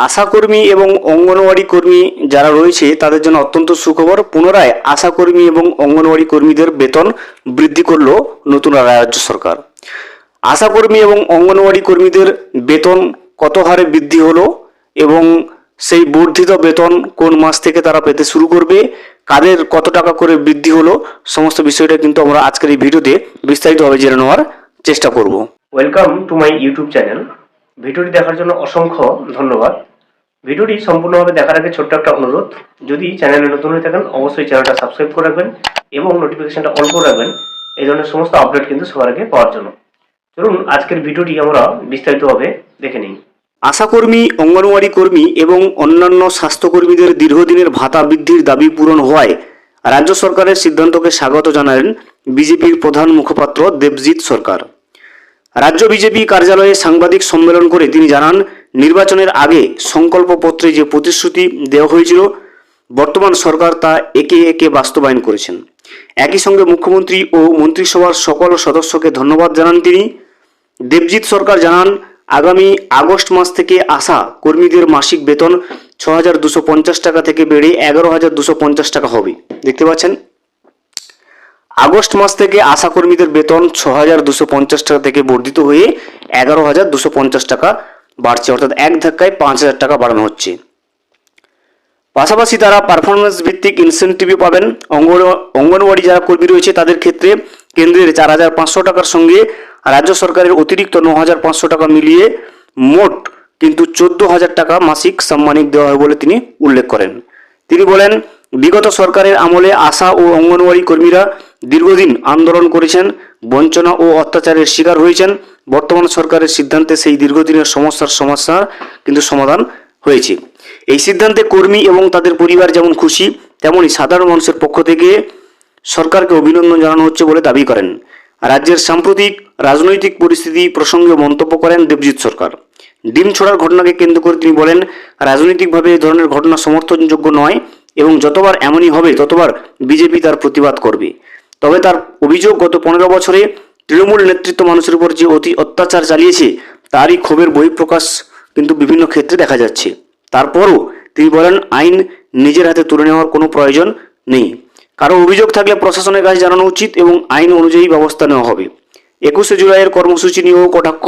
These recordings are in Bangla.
আশাকর্মী এবং অঙ্গনওয়াড়ি কর্মী যারা রয়েছে তাদের জন্য অত্যন্ত সুখবর। পুনরায় আশাকর্মী এবং অঙ্গনওয়াড়ি কর্মীদের বেতন বৃদ্ধি করলো নতুন রাজ্য সরকার। আশাকর্মী এবং অঙ্গনওয়াড়ি কর্মীদের বেতন কত হারে বৃদ্ধি হলো এবং সেই বর্ধিত বেতন কোন মাস থেকে তারা পেতে শুরু করবে, কাদের কত টাকা করে বৃদ্ধি হলো, সমস্ত বিষয়টা কিন্তু আমরা আজকের এই ভিডিওতে বিস্তারিতভাবে জেনে নেওয়ার চেষ্টা করব। Welcome to my YouTube channel. ভিডিওটি দেখার জন্য অসংখ্য ধন্যবাদ। ভিডিওটি সম্পূর্ণভাবে দেখার আগে ছোট্ট একটা অনুরোধ, যদি চ্যানেলে নতুন হয়ে থাকেন অবশ্যই চ্যানেলটা সাবস্ক্রাইব করে রাখবেন এবং নোটিফিকেশনটা অন করে রাখবেন এই ধরনের সমস্ত আপডেট কিন্তু সবার আগে পাওয়ার জন্য। চলুন আজকের ভিডিওটি আমরা বিস্তারিতভাবে দেখে নিই। আশাকর্মী, অঙ্গনওয়াড়ি কর্মী এবং অন্যান্য স্বাস্থ্যকর্মীদের দীর্ঘদিনের ভাতা বৃদ্ধির দাবি পূরণ হওয়ায় রাজ্য সরকারের সিদ্ধান্তকে স্বাগত জানালেন বিজেপির প্রধান মুখপাত্র দেবজিৎ সরকার। রাজ্য বিজেপি কার্যালয়ে সাংবাদিক সম্মেলন করে তিনি জানান, নির্বাচনের আগে সংকল্পপত্রে যে প্রতিশ্রুতি দেওয়া হয়েছিল বর্তমান সরকার তা একে একে বাস্তবায়ন করেছেন। একই সঙ্গে মুখ্যমন্ত্রী ও মন্ত্রিসভার সকল সদস্যকে ধন্যবাদ জানান তিনি। দেবজিৎ সরকার জানান, আগামী আগস্ট মাস থেকে আশা কর্মীদের মাসিক বেতন ৬,২৫০ টাকা থেকে বেড়ে ১১,২৫০ টাকা হবে। দেখতে পাচ্ছেন, আগস্ট মাস থেকে আশা কর্মীদের বেতন ৬,২৫০ টাকা থেকে বর্ধিত হয়ে ১১,২৫০ টাকা বাড়ছে, অর্থাৎ এক ধাক্কায় ৫,০০০ টাকা বাড়ানো হচ্ছে। পাশাপাশি তারা পারফরমেন্স ভিত্তিক ইনসেন্টিভও পাবেন। অঙ্গনওয়াড়ি যারা কর্মী রয়েছে তাদের ক্ষেত্রে কেন্দ্রের ৪,৫০০ টাকার সঙ্গে রাজ্য সরকারের অতিরিক্ত ৯,৫০০ টাকা মিলিয়ে মোট কিন্তু ১৪,০০০ টাকা মাসিক সাম্মানিক দেওয়া হয় বলে তিনি উল্লেখ করেন। তিনি বলেন, বিগত সরকারের আমলে আশা ও অঙ্গনওয়াড়ি কর্মীরা দীর্ঘদিন আন্দোলন করেছেন, বঞ্চনা ও অত্যাচারের শিকার হয়েছেন। বর্তমান সরকারের সিদ্ধান্তে সেই দীর্ঘদিনের সমস্যার কিন্তু সমাধান হয়েছে। এই সিদ্ধান্তে কর্মী এবং তাদের পরিবার যেমন খুশি, তেমনি সাধারণ মানুষের পক্ষ থেকে সরকারকে অভিনন্দন জানানো হচ্ছে বলে দাবি করেন। রাজ্যের সাম্প্রতিক রাজনৈতিক পরিস্থিতি প্রসঙ্গে মন্তব্য করেন দেবজিৎ সরকার। ডিম ছোড়ার ঘটনাকে কেন্দ্র করে তিনি বলেন, রাজনৈতিকভাবে এই ধরনের ঘটনা সমর্থনযোগ্য নয় এবং যতবার এমনই হবে ততবার বিজেপি তার প্রতিবাদ করবে। তবে তার অভিযোগ, গত ১৫ বছরে তৃণমূল নেতৃত্ব মানুষের উপর যে অত্যাচার চালিয়েছে তারই ক্ষোভের বহিঃপ্রকাশ কিন্তু বিভিন্ন ক্ষেত্রে দেখা যাচ্ছে। তারপরও তিনি বলেন, আইন নিজের হাতে তুলে নেওয়ার কোনো প্রয়োজন নেই। কারো অভিযোগ থাকলে প্রশাসনের কাছে জানানো উচিত এবং আইন অনুযায়ী ব্যবস্থা নেওয়া হবে। ২১শে জুলাইয়ের কর্মসূচি নিয়েও কটাক্ষ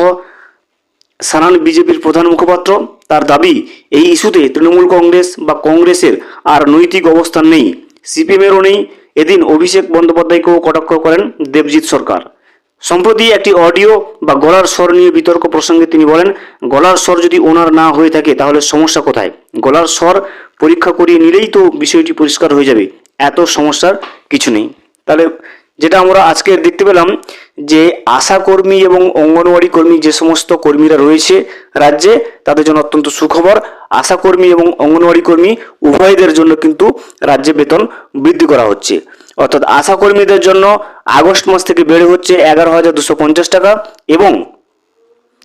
সানান বিজেপির প্রধান মুখপাত্র। তার দাবি, এই ইস্যুতে তৃণমূল কংগ্রেস বা কংগ্রেসের আর নৈতিক অবস্থান নেই, সিপিএমেরও নেই। এদিন অভিষেক বন্দ্যোপাধ্যায়কেও কটাক্ষ করেন দেবজিৎ সরকার। সম্প্রতি একটি অডিও বা গলার স্বর নিয়ে বিতর্ক প্রসঙ্গে তিনি বলেন, গলার স্বর যদি ওনার না হয়ে থাকে তাহলে সমস্যা কোথায়? গলার স্বর পরীক্ষা করিয়ে নিলেই তো বিষয়টি পরিষ্কার হয়ে যাবে, এত সমস্যার কিছু নেই। তাহলে যেটা আমরা আজকে দেখতে পেলাম যে আশাকর্মী এবং অঙ্গনওয়াড়ি কর্মী যে সমস্ত কর্মীরা রয়েছে রাজ্যে, তাদের জন্য অত্যন্ত সুখবর। আশাকর্মী এবং অঙ্গনওয়াড়ি কর্মী উভয়দের জন্য কিন্তু রাজ্যে বেতন বৃদ্ধি করা হচ্ছে, অর্থাৎ আশাকর্মীদের জন্য আগস্ট মাস থেকে বেড়ে হচ্ছে ১১,২৫০ টাকা এবং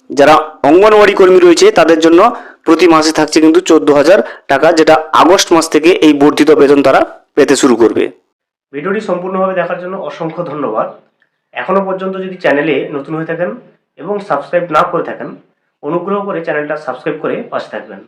যারা অঙ্গনওয়াড়ি কর্মী রয়েছে তাদের জন্য প্রতি মাসে থাকছে কিন্তু ১৪,০০০ টাকা, যেটা আগস্ট মাস থেকে এই বর্ধিত বেতন তারা পেতে শুরু করবে। ভিডিওটি সম্পূর্ণভাবে দেখার জন্য অসংখ্য ধন্যবাদ। এখনো পর্যন্ত যদি চ্যানেলে নতুন হয়ে থাকেন এবং সাবস্ক্রাইব না করে থাকেন, অনুগ্রহ করে চ্যানেলটা সাবস্ক্রাইব করে পাশে থাকবেন।